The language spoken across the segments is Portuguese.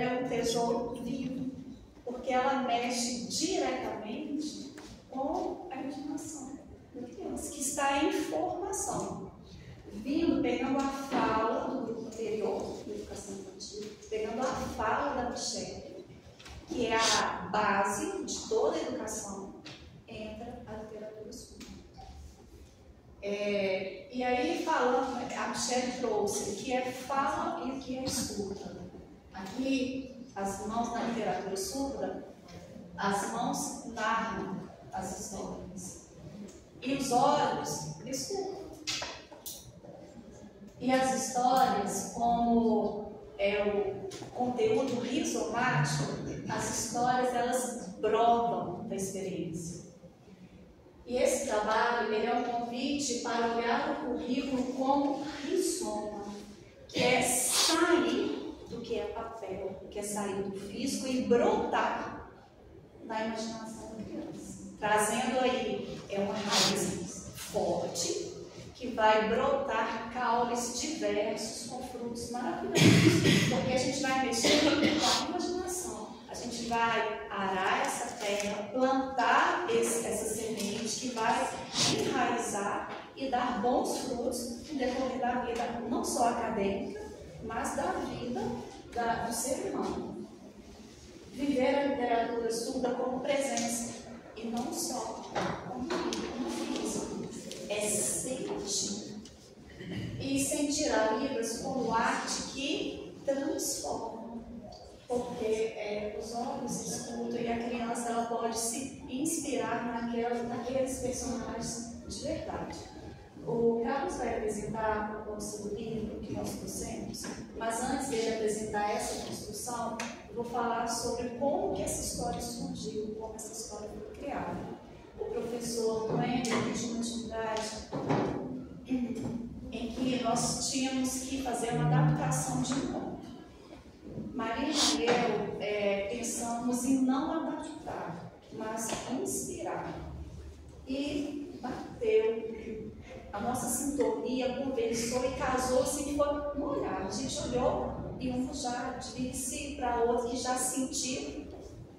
ela é um tesouro vivo, porque ela mexe diretamente com a imaginação da criança, que está em formação. Pegando a fala do grupo anterior, de educação infantil, pegando a fala da Michele, que é a base de toda a educação, entra a literatura surda. E aí, falando, a Michele trouxe o que é fala e o que é escuta. Aqui, as mãos na literatura surda, as mãos narram as histórias e os olhos escutam. E as histórias, como é o conteúdo rizomático, as histórias elas brotam da experiência. E esse trabalho ele é um convite para olhar o currículo como rizoma, que é sair do que é papel, que é sair do físico e brotar na imaginação da criança, trazendo aí uma raiz forte que vai brotar caules diversos com frutos maravilhosos, porque a gente vai mexer com a imaginação, a gente vai arar essa terra, plantar essa semente que vai enraizar e dar bons frutos no decorrer da vida, não só acadêmica, mas da vida do ser humano. Viver a literatura surda como presença e não só como físico. É sentir. E sentir a Libras como arte que transforma. Porque os olhos escutam e a criança ela pode se inspirar naqueles personagens de verdade. O Carlos vai apresentar a proposta do livro que nós trouxemos, mas antes dele apresentar essa construção, eu vou falar sobre como que essa história surgiu, como essa história foi criada. O professor Wendel pediu uma atividade em que nós tínhamos que fazer uma adaptação de um conto. Marina e eu pensamos em não adaptar, mas inspirar. E bateu. A nossa sintonia conversou e casou assim, foi um olhar. A gente olhou e um já disse para o outro que já sentiu.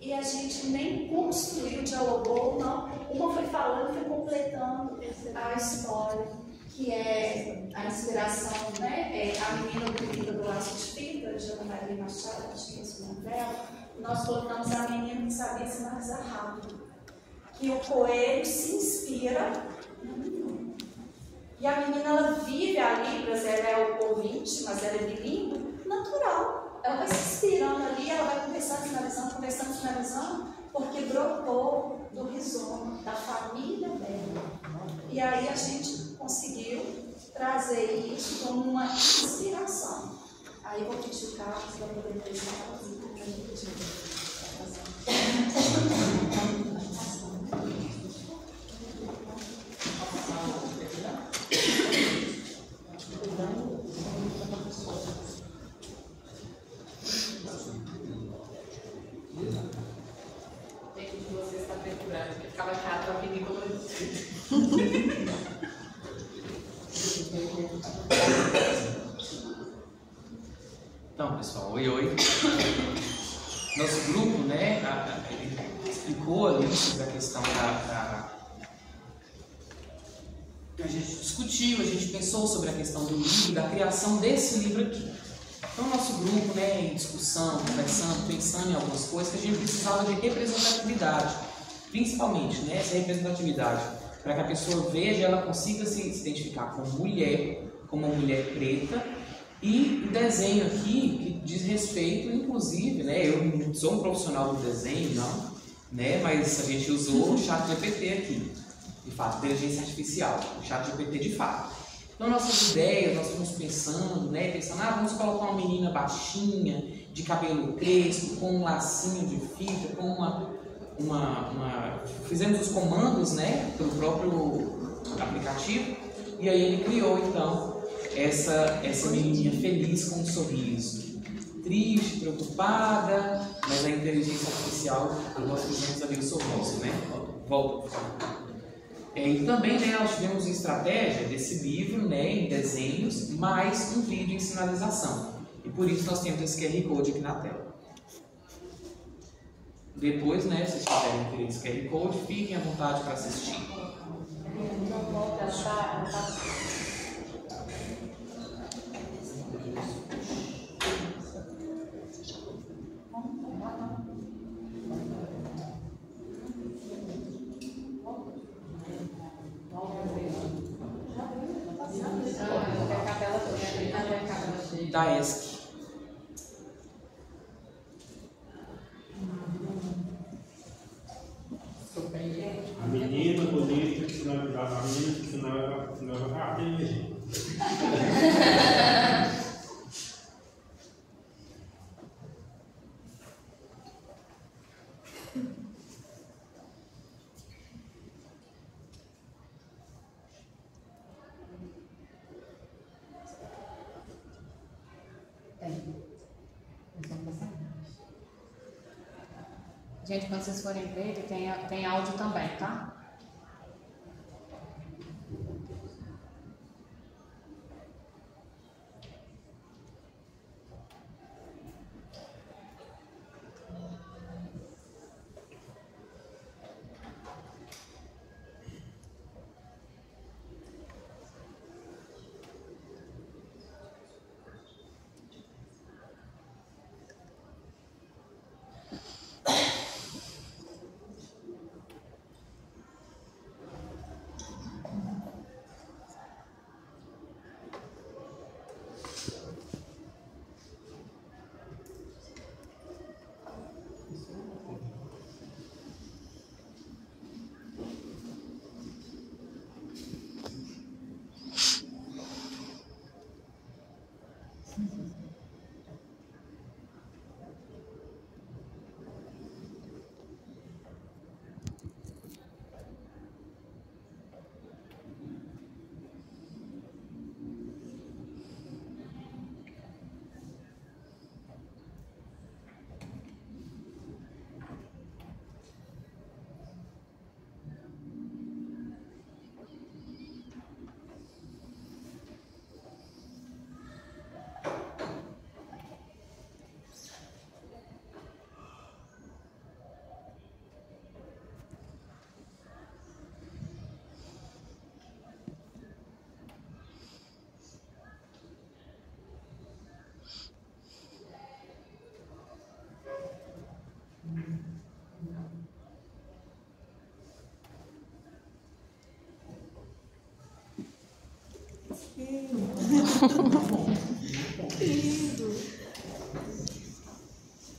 E a gente nem construiu, dialogou, não. Uma foi falando, foi completando a história, que é a inspiração, né? A menina do Vida do Laço de Fita, de Ana Maria Machado, acho que é esse nome dela. Nós colocamos a menina que sabia sinalizar rápido. Que o coelho se inspira na menina. E a menina, ela vive a Libras, ela é o ouvinte, mas ela é bilíngue, natural. Ela vai se inspirando ali, ela vai conversando, finalizando, porque brotou do rizoma, da família dela. E aí a gente conseguiu trazer isso como uma inspiração. Aí eu vou pedir o Carlos para poder apresentar o livro que a gente Então, pessoal, oi. Nosso grupo, né, ele explicou ali sobre a questão a gente discutiu, a gente pensou sobre a questão do livro, da criação desse livro aqui. Então, nosso grupo, né, em discussão, conversando, pensando em algumas coisas, que a gente precisava de representatividade, principalmente, né, essa representatividade, para que a pessoa veja, ela consiga se identificar como uma mulher preta. E o desenho aqui, que diz respeito, inclusive, né, eu não sou um profissional do desenho, não, né, mas a gente usou o ChatGPT aqui, de fato, inteligência artificial, o ChatGPT de fato. Então, nossas ideias, nós fomos pensando, vamos colocar uma menina baixinha, de cabelo crespo, com um lacinho de fita, com fizemos os comandos, né, pelo próprio aplicativo, e aí ele criou, então, essa menininha feliz com um sorriso, triste, preocupada, mas a inteligência artificial, nós fizemos ali o sorriso, né? Volta. E também, né, nós tivemos estratégia desse livro, né, em desenhos, mais um vídeo em sinalização. E por isso nós temos esse QR Code aqui na tela. Depois, né, se vocês tiverem interesse QR Code, fiquem à vontade para assistir. Da ESC. A menina bonita que não é a menina que não é tem mesmo. Gente, quando vocês forem ver, tem áudio também, tá?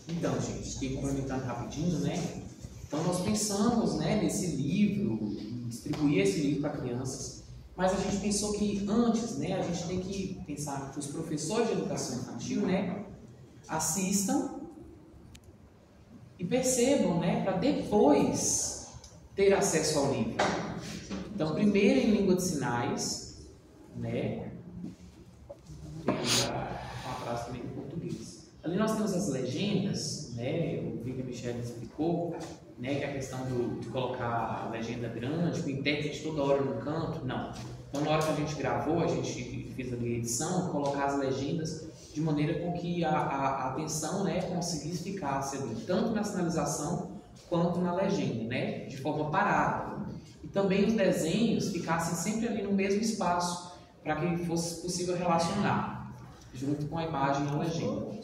Então, gente, fiquei comentando rapidinho, né? Então, nós pensamos, né, nesse livro, em distribuir esse livro para crianças, mas a gente pensou que antes, né, a gente tem que pensar que os professores de educação infantil, né, assistam e percebam, né, para depois ter acesso ao livro. Então, primeiro em língua de sinais, né, tem uma frase também em português. Ali nós temos as legendas, né, eu vi que a Michelle explicou, né, que a questão de colocar a legenda grande, o intérprete toda hora no canto, não. Então, na hora que a gente gravou, a gente fez ali a edição, colocar as legendas de maneira com que a atenção, né, conseguisse ficar ali, tanto na sinalização quanto na legenda, né, de forma parada. E também os desenhos ficassem sempre ali no mesmo espaço, para que fosse possível relacionar, junto com a imagem e a legenda.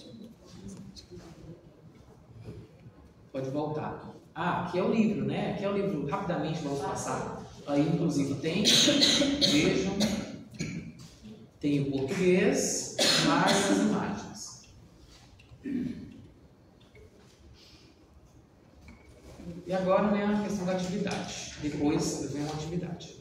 Pode voltar. Ah, aqui é o livro, né? Aqui é o livro, rapidamente vamos passar. Aí, inclusive, tem, vejam, tem o português, mais as imagens. E agora, né, a questão da atividade. Depois vem uma atividade.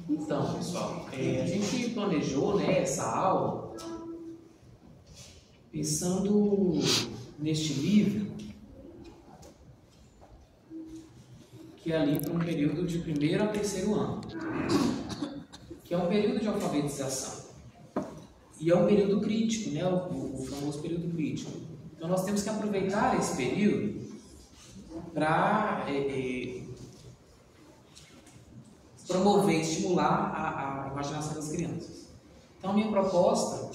Então, pessoal, a gente planejou, né, essa aula pensando neste livro, que é ali para um período de 1º a 3º ano, que é um período de alfabetização. E é um período crítico, né, o famoso período crítico. Então, Então nós temos que aproveitar esse período para promover, estimular a imaginação das crianças. Então a minha proposta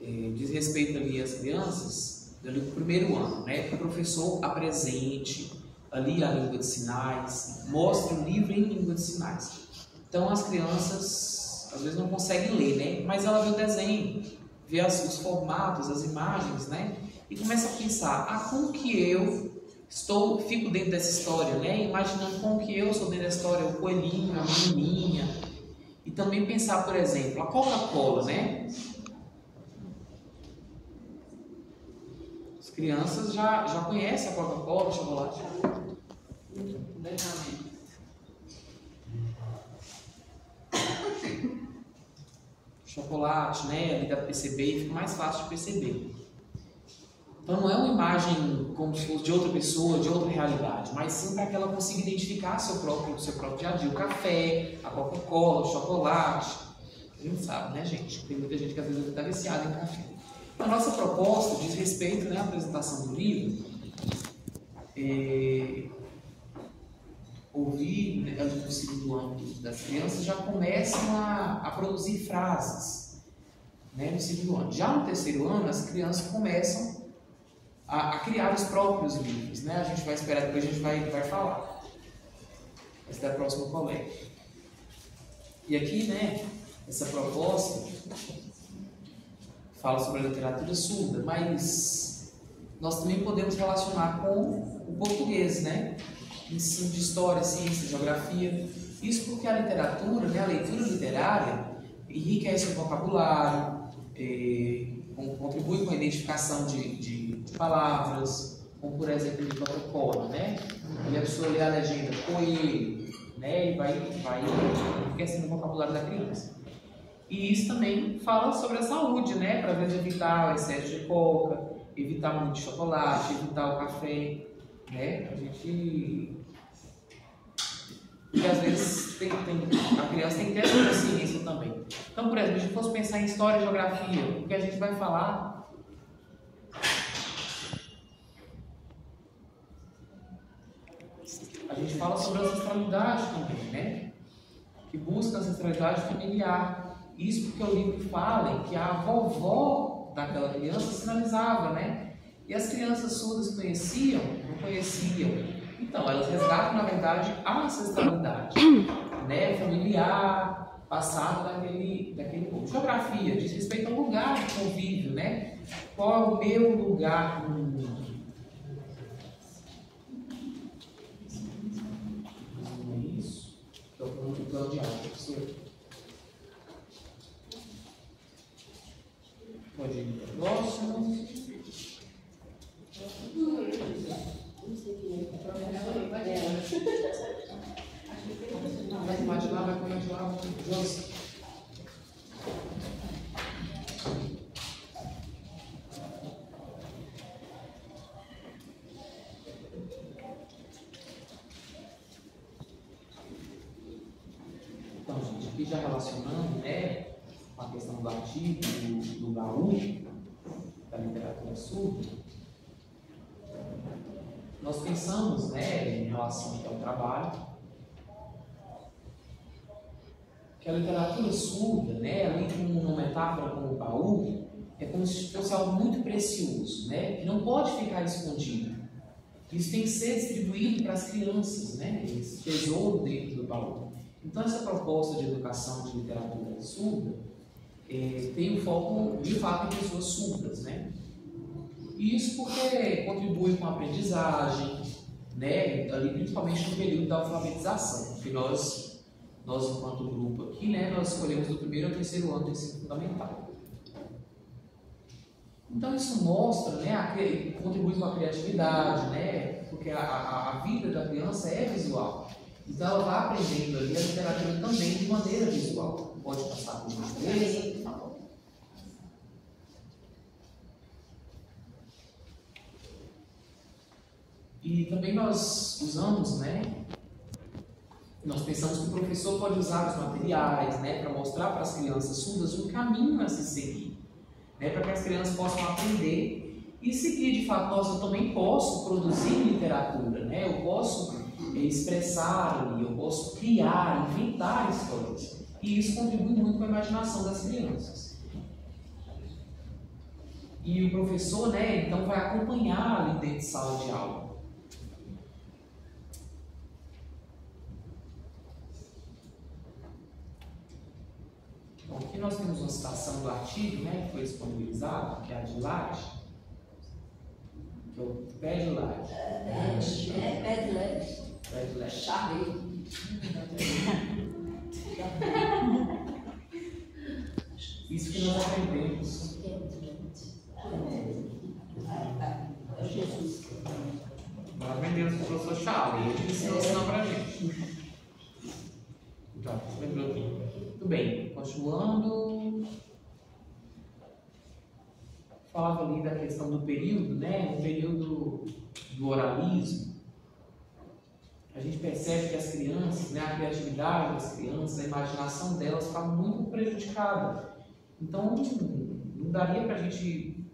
diz respeito ali às crianças do primeiro ano, né? Que o professor apresente ali a língua de sinais, mostre o livro em língua de sinais. Então as crianças às vezes não conseguem ler, né? Mas ela vê o desenho, vê os formatos, as imagens, né? E começa a pensar, como que eu fico dentro dessa história, né? Imaginando como que eu sou dentro da história, o coelhinho, a menininha. E também pensar, por exemplo, a Coca-Cola, né? As crianças já conhecem a Coca-Cola, o chocolate. Chocolate, né? Ali dá para perceber, fica mais fácil de perceber. Então não é uma imagem como se fosse de outra pessoa, de outra realidade, mas sim para que ela consiga identificar seu próprio dia a dia, o café, a Coca-Cola, o chocolate. A gente sabe, né, gente? Tem muita gente que às vezes está viciada em café. A nossa proposta diz respeito, né, à apresentação do livro, ouvir, né, no segundo ano das crianças já começam a produzir frases, né, no segundo ano. Já no terceiro ano, as crianças começam a criar os próprios livros, né? A gente vai esperar, depois a gente vai falar. Essa é a próxima colega. E aqui, né, essa proposta fala sobre a literatura surda, mas nós também podemos relacionar com o português, né? Ensino de história, ciência, geografia. Isso porque a literatura, né, a leitura literária, enriquece o vocabulário, contribui com a identificação de palavras, como por exemplo de Coca-Cola, né? E a pessoa lê a legenda coelho, né? E vai enriquecendo o vocabulário da criança. E isso também fala sobre a saúde, né? Para evitar o excesso de coca, evitar muito chocolate, evitar o café, né? Porque às vezes a criança tem que ter essa consciência também. Então, por exemplo, se a gente fosse pensar em história e geografia, o que a gente vai falar? A gente fala sobre a ancestralidade também, né? Que busca a ancestralidade familiar. Isso porque o livro fala que a vovó daquela criança sinalizava, né? E as crianças surdas conheciam, não conheciam. Então, elas resgatam, na verdade, a ancestralidade, né? Familiar, passado daquele povo. Geografia diz respeito ao lugar de convívio, né? Qual é o meu lugar no mundo? Plano de aula, professor. Pode ir para o próximo. Vai mais de lá, vai mais de lá. Josi. E já relacionando, né, com a questão do artigo, do baú, da literatura surda, nós pensamos, né, em relação ao trabalho, que a literatura surda, né, além de uma metáfora como o baú, é como se fosse algo muito precioso, né, que não pode ficar escondido. Isso tem que ser distribuído para as crianças, né, esse tesouro dentro do baú. Então, essa proposta de educação de literatura surda tem um foco, de fato, em pessoas surdas, né? E isso porque contribui com a aprendizagem, né? Ali, principalmente no período da alfabetização, porque nós enquanto grupo aqui, né, nós escolhemos do primeiro ao terceiro ano do ensino fundamental. Então, isso mostra, né, contribui com a criatividade, né? Porque a vida da criança é visual. Então ela vai aprendendo ali a literatura também de maneira visual. Pode passar por uma vez. E também nós usamos, né? Nós pensamos que o professor pode usar os materiais, né, para mostrar para as crianças surdas um caminho a se seguir, né, para que as crianças possam aprender e seguir de fato, nossa, eu também posso produzir literatura, né? Eu posso expressar, eu posso criar, inventar histórias. E isso contribui muito com a imaginação das crianças. E o professor, né, então vai acompanhar ali dentro de sala de aula. Então, aqui nós temos uma citação do artigo, né, que foi disponibilizado, que é a de Laje, que é o pé de Laje. Pé de Laje. Pé de Laje. Chave. Isso que nós aprendemos. Nós aprendemos com o professor Charlie, ele ensinou isso pra gente. Então, lembrou aqui. Muito bem, continuando. Falava ali da questão do período, né? O período do oralismo. A gente percebe que as crianças, né, a criatividade das crianças, a imaginação delas está muito prejudicada. Então, não daria para a gente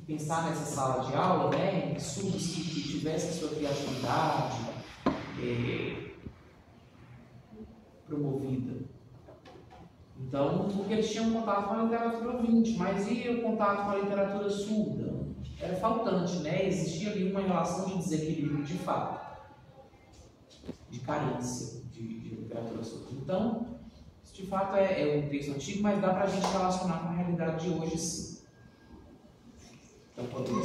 pensar nessa sala de aula, né, em surdos que tivessem a sua criatividade promovida. Então, porque eles tinham contato com a literatura ouvinte, mas e o contato com a literatura surda? Era faltante, né? Existia ali uma relação de desequilíbrio de fato, de carência de literatura surda. Então, isso de fato é um texto antigo, mas dá para a gente relacionar com a realidade de hoje, sim. Então, quando